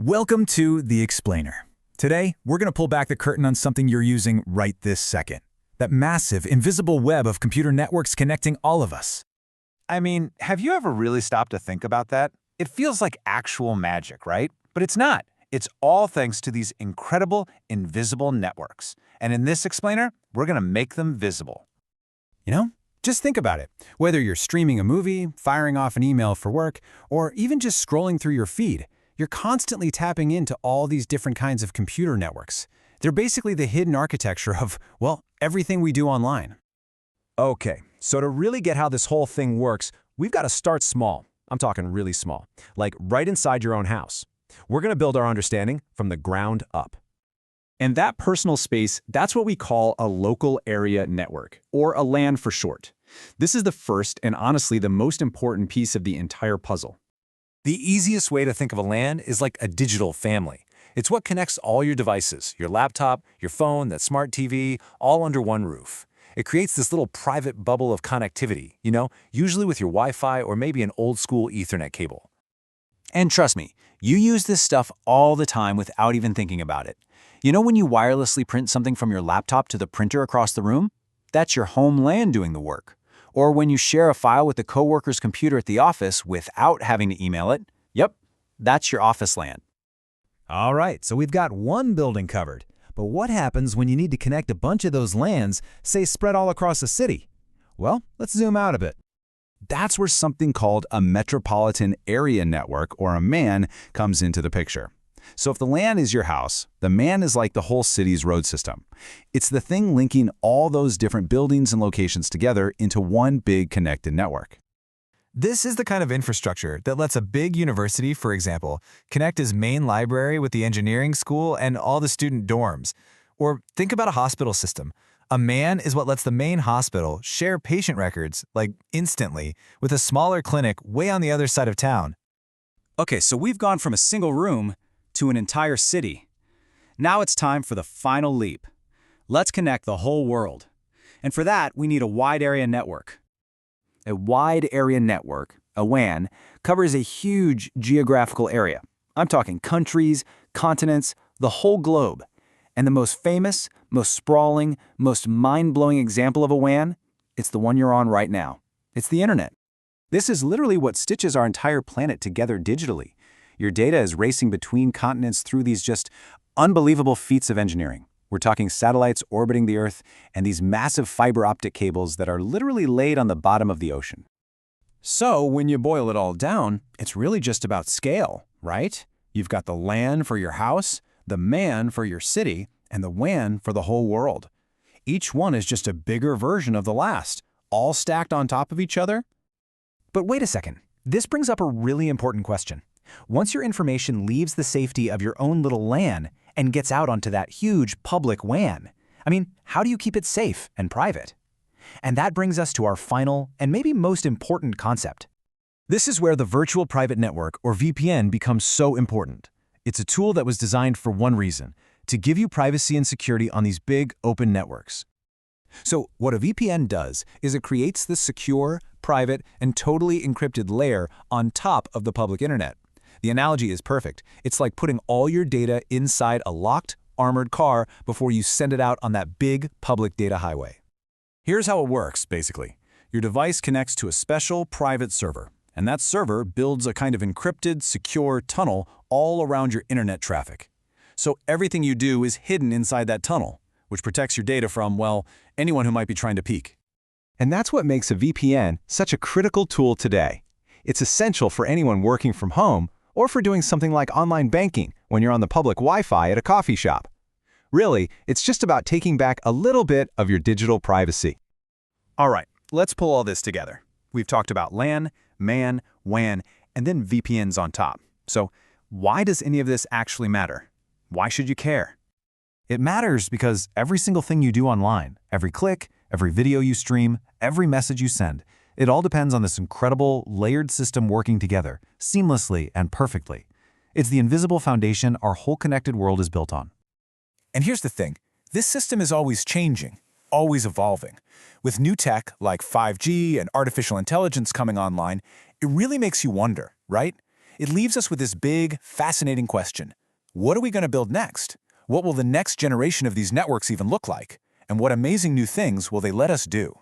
Welcome to The Explainer. Today, we're going to pull back the curtain on something you're using right this second. That massive, invisible web of computer networks connecting all of us. I mean, have you ever really stopped to think about that? It feels like actual magic, right? But it's not. It's all thanks to these incredible, invisible networks. And in this explainer, we're going to make them visible. Just think about it. Whether you're streaming a movie, firing off an email for work, or even just scrolling through your feed, you're constantly tapping into all these different kinds of computer networks. They're basically the hidden architecture of, well, everything we do online. Okay, so to really get how this whole thing works, we've got to start small. I'm talking really small, like right inside your own house. We're going to build our understanding from the ground up. And that personal space, that's what we call a local area network, or a LAN for short. This is the first and honestly the most important piece of the entire puzzle. The easiest way to think of a LAN is like a digital family. It's what connects all your devices, your laptop, your phone, that smart TV, all under one roof. It creates this little private bubble of connectivity, usually with your Wi-Fi or maybe an old-school Ethernet cable. And trust me, you use this stuff all the time without even thinking about it. You know when you wirelessly print something from your laptop to the printer across the room? That's your home LAN doing the work. Or when you share a file with a coworker's computer at the office without having to email it, yep, that's your office LAN. All right, so we've got one building covered. But what happens when you need to connect a bunch of those LANs, say spread all across a city? Well, let's zoom out a bit. That's where something called a metropolitan area network, or a MAN, comes into the picture. So if the LAN is your house, the MAN is like the whole city's road system. It's the thing linking all those different buildings and locations together into one big connected network. This is the kind of infrastructure that lets a big university, for example, connect its main library with the engineering school and all the student dorms. Or think about a hospital system. A MAN is what lets the main hospital share patient records, like instantly, with a smaller clinic way on the other side of town. Okay, so we've gone from a single room to an entire city. Now it's time for the final leap. Let's connect the whole world. And for that, we need a wide area network. A wide area network, a WAN, covers a huge geographical area. I'm talking countries, continents, the whole globe. And the most famous, most sprawling, most mind-blowing example of a WAN, it's the one you're on right now. It's the internet. This is literally what stitches our entire planet together digitally. Your data is racing between continents through these just unbelievable feats of engineering. We're talking satellites orbiting the Earth and these massive fiber optic cables that are literally laid on the bottom of the ocean. So when you boil it all down, it's really just about scale, right? You've got the LAN for your house, the MAN for your city, and the WAN for the whole world. Each one is just a bigger version of the last, all stacked on top of each other. But wait a second. This brings up a really important question. Once your information leaves the safety of your own little LAN and gets out onto that huge public WAN, how do you keep it safe and private? And that brings us to our final and maybe most important concept. This is where the Virtual Private Network, or VPN, becomes so important. It's a tool that was designed for one reason: to give you privacy and security on these big, open networks. So what a VPN does is it creates this secure, private, and totally encrypted layer on top of the public internet. The analogy is perfect. It's like putting all your data inside a locked, armored car before you send it out on that big public data highway. Here's how it works, basically. Your device connects to a special private server, and that server builds a kind of encrypted, secure tunnel all around your internet traffic. So everything you do is hidden inside that tunnel, which protects your data from, well, anyone who might be trying to peek. And that's what makes a VPN such a critical tool today. It's essential for anyone working from home or for doing something like online banking when you're on the public Wi-Fi at a coffee shop. Really, it's just about taking back a little bit of your digital privacy. All right, let's pull all this together. We've talked about LAN, MAN, WAN, and then VPNs on top. So why does any of this actually matter? Why should you care? It matters because every single thing you do online, every click, every video you stream, every message you send, it all depends on this incredible, layered system working together, seamlessly and perfectly. It's the invisible foundation our whole connected world is built on. And here's the thing. This system is always changing, always evolving. With new tech like 5G and artificial intelligence coming online, it really makes you wonder, right? It leaves us with this big, fascinating question. What are we going to build next? What will the next generation of these networks even look like? And what amazing new things will they let us do?